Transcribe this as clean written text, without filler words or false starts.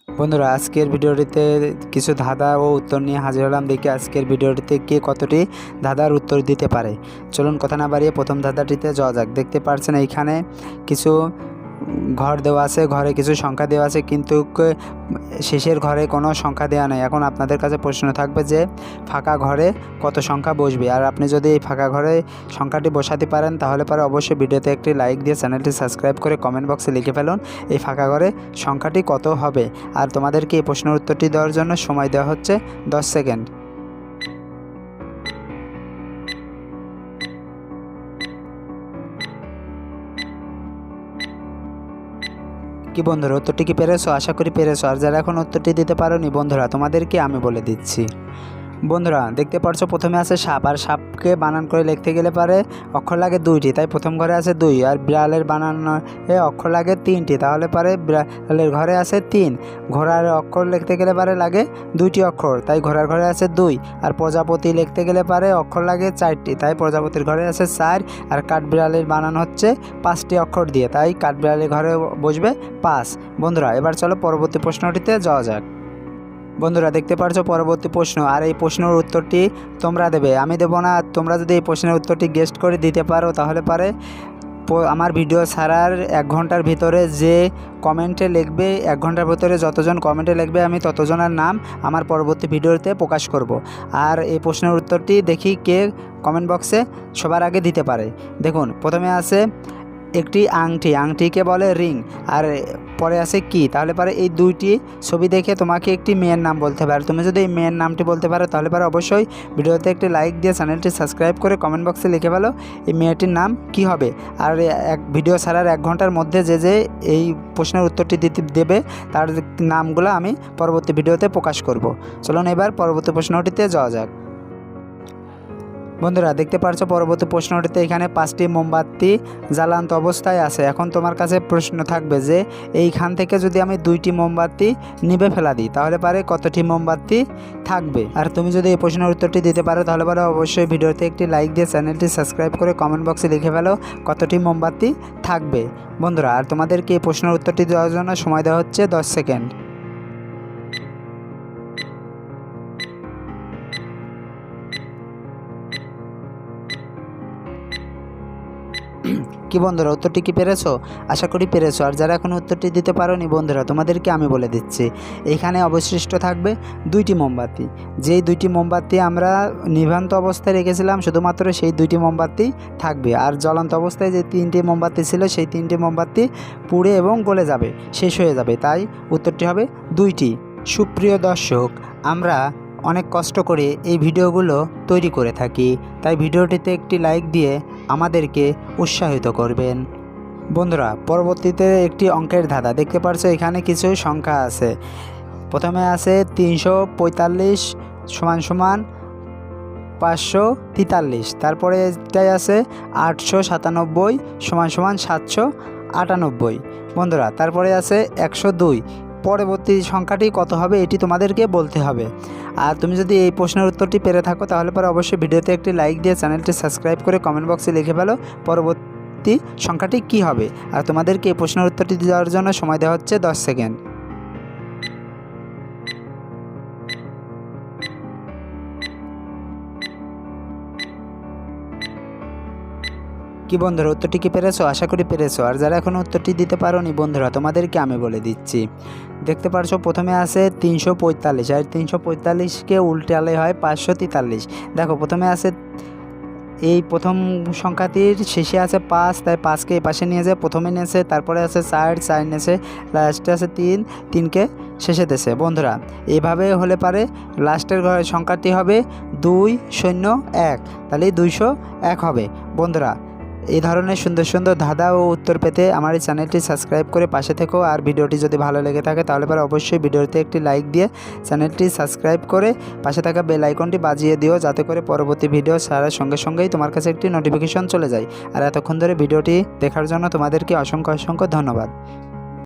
বন্ধুরা, আজকের ভিডিওটিতে কিছু ধাঁধা ও উত্তর নিয়ে হাজির হলাম। দেখি আজকের ভিডিওটিতে কে কতটি ধাঁধার উত্তর দিতে পারে। চলুন কথা না বাড়িয়ে প্রথম ধাঁধাটিতে যাওয়া যাক। দেখতে পাচ্ছেন এইখানে কিছু ঘর দেওয়া আছে, ঘরে কিছু সংখ্যা দেওয়া আছে, কিন্তু শেষের ঘরে কোনো সংখ্যা দেওয়া নেই। এখন আপনাদের কাছে প্রশ্ন থাকবে যে ফাঁকা ঘরে কত সংখ্যা বসবে। আর আপনি যদি এই ফাঁকা ঘরে সংখ্যাটি বসাতে পারেন তাহলে পরে অবশ্যই ভিডিওতে একটি লাইক দিয়ে চ্যানেলটি সাবস্ক্রাইব করে কমেন্ট বক্সে লিখে ফেলুন এই ফাঁকা ঘরে সংখ্যাটি কত হবে। আর তোমাদেরকে এই প্রশ্নের উত্তরটি দেওয়ার জন্য সময় দেওয়া হচ্ছে 10 সেকেন্ড। কি বন্ধুরা, উত্তরটি কি পেরেছো? আশা করি পেরেছো। আর যারা এখন উত্তরটি দিতে পারোনি বন্ধুরা, তোমাদেরকে আমি বলে দিচ্ছি। বন্ধুরা, দেখতে পাচ্ছ প্রথমে আছে সাপ, আর সাপকে বানান করে লিখতে গেলে পারে অক্ষর লাগে 2টি, তাই প্রথম ঘরে আছে 2। আর বিড়ালের বানানে অক্ষর লাগে 3টি, তাহলে পারে বিড়ালের ঘরে আছে 3। ঘোড়ার অক্ষর লিখতে গেলে পারে লাগে 2টি অক্ষর, তাই ঘোড়ার ঘরে আছে 2। আর প্রজাপতি লিখতে গেলে পারে অক্ষর লাগে 4টি, তাই প্রজাপতির ঘরে আছে 4। আর কাঠবিড়ালের বানান হচ্ছে 5টি অক্ষর দিয়ে, তাই কাঠবিড়ালের ঘরে বসবে 5। বন্ধুরা, এবার চলো পরবর্তী প্রশ্নটিতে যাওয়া যাক। বন্ধুরা, দেখতে পাচ্ছ পরবর্তী প্রশ্ন, আর এই প্রশ্নের উত্তরটি তোমরা দেবে, আমি দেবো না। তোমরা যদি এই প্রশ্নের উত্তরটি গেস্ট করে দিতে পারো তাহলে পারে আমার ভিডিও ছাড়ার 1 ঘন্টার ভিতরে যে কমেন্টে লিখবে, 1 ঘন্টার ভিতরে যতজন কমেন্টে লিখবে আমি ততজনের নাম আমার পরবর্তী ভিডিওতে প্রকাশ করব। আর এই প্রশ্নের উত্তরটি দেখি কে কমেন্ট বক্সে সবার আগে দিতে পারে। দেখুন, প্রথমে আছে একটি আংটি, আংটিকে বলে রিং। আর পরে আছে কি, তাহলে পারে এই 2টি ছবি দেখে তোমাকে একটি মেয়ের নাম বলতে পারে। তুমি যদি এই মেয়ের নামটি বলতে পারো তাহলে পারে অবশ্যই ভিডিওতে একটি লাইক দিয়ে চ্যানেলটি সাবস্ক্রাইব করে কমেন্ট বক্সে লিখে ফেলো এই মেয়েটির নাম কি হবে। আর ভিডিও ছাড়ার 1 ঘন্টার মধ্যে যে এই প্রশ্নের উত্তরটি দেবে তার নামগুলো আমি পরবর্তী ভিডিওতে প্রকাশ করব। চলুন এবার পরবর্তী প্রশ্নটিতে যাওয়া যাক। বন্ধুরা, দেখতে পাচ্ছ পরবর্তী প্রশ্নটিতে এখানে 5টি মোমবাতি জ্বালান্ত অবস্থায় আছে। এখন তোমার কাছে প্রশ্ন থাকবে যে এইখান থেকে যদি আমি 2টি মোমবাতি নিভে ফেলা দিই তাহলে পারে কতটি মোমবাতি থাকবে। আর তুমি যদি এই প্রশ্নের উত্তরটি দিতে পারো তাহলে পারে অবশ্যই ভিডিওতে একটি লাইক দিয়ে চ্যানেলটি সাবস্ক্রাইব করে কমেন্ট বক্সে লিখে ফেলো কতটি মোমবাতি থাকবে। বন্ধুরা, আর তোমাদেরকে এই প্রশ্নের উত্তরটি দেওয়ার জন্য সময় দেওয়া হচ্ছে 10 সেকেন্ড। কি বন্ধুরা, উত্তরটি কি পেরেছো? আশা করি পেরেছো। আর যারা এখন উত্তরটি দিতে পারোনি বন্ধুরা, তোমাদেরকে আমি বলে দিচ্ছি। এখানে অবশিষ্ট থাকবে 2টি মোমবাতি। যেই 2টি মোমবাতি আমরা নিভান্ত অবস্থায় রেখেছিলাম শুধুমাত্র সেই 2টি মোমবাতি থাকবে। আর জ্বলন্ত অবস্থায় যে 3টি মোমবাতি ছিল সেই 3টি মোমবাতি পুড়ে এবং গলে যাবে, শেষ হয়ে যাবে, তাই উত্তরটি হবে 2টি। সুপ্রিয় দর্শক, আমরা অনেক কষ্ট করে এই ভিডিওগুলো তৈরি করে থাকি, তাই ভিডিওটিতে একটি লাইক দিয়ে আমাদেরকে উৎসাহিত করবেন। বন্ধুরা, পরবর্তীতে একটি অঙ্কের ধাঁধা। দেখতে পাচ্ছ এখানে কিছু সংখ্যা আছে। প্রথমে আছে 345 = 543। তারপরে এটাই আছে 897 = 798। বন্ধুরা, তারপরে আছে 102। পরবর্তী সংখ্যাটি কত হবে এটি তোমাদেরকে বলতে হবে। আর তুমি যদি এই প্রশ্নের উত্তরটি পেরে থাকো তাহলে পরে অবশ্যই ভিডিওতে একটি লাইক দিয়ে চ্যানেলটি সাবস্ক্রাইব করে কমেন্ট বক্সে লিখে ফেলো পরবর্তী সংখ্যাটি কি হবে। আর তোমাদেরকে এই প্রশ্নের উত্তরটি দেওয়ার জন্য সময় দেওয়া হচ্ছে 10 সেকেন্ড। কি বন্ধুরা, উত্তরটি কি পেরেছো? আশা করি পেরেছো। আর যারা এখন উত্তরটি দিতে পারোনি বন্ধুরা, তোমাদেরকে আমি বলে দিচ্ছি। দেখতে পাচ্ছ প্রথমে আছে 345, আর 345কে উল্টালে হয় 543। দেখো, প্রথমে আছে এই প্রথম সংখ্যাটির শেষে আছে 5, তাই 5কে এই পাশে নিয়ে যায়, প্রথমে নিয়েছে, তারপরে আছে 4 নিয়েছে, লাস্টে আছে 3কে শেষে দিয়েছে। বন্ধুরা, এইভাবে হলে পারে লাস্টের সংখ্যাটি হবে 201, তাহলে 201 হবে। বন্ধুরা, এই ধরনের সুন্দর সুন্দর ধাঁধা ও উত্তর পেতে আমার এই চ্যানেলটি সাবস্ক্রাইব করে পাশে থেকো। আর ভিডিওটি যদি ভালো লেগে থাকে তাহলে পরে অবশ্যই ভিডিওতে একটি লাইক দিয়ে চ্যানেলটি সাবস্ক্রাইব করে পাশে থাকা বেল আইকনটি বাজিয়ে দিও, যাতে করে পরবর্তী ভিডিও ছাড়ার সঙ্গে সঙ্গেই তোমার কাছে একটি নোটিফিকেশন চলে যায়। আর এতক্ষণ ধরে ভিডিওটি দেখার জন্য তোমাদেরকে অসংখ্য অসংখ্য ধন্যবাদ।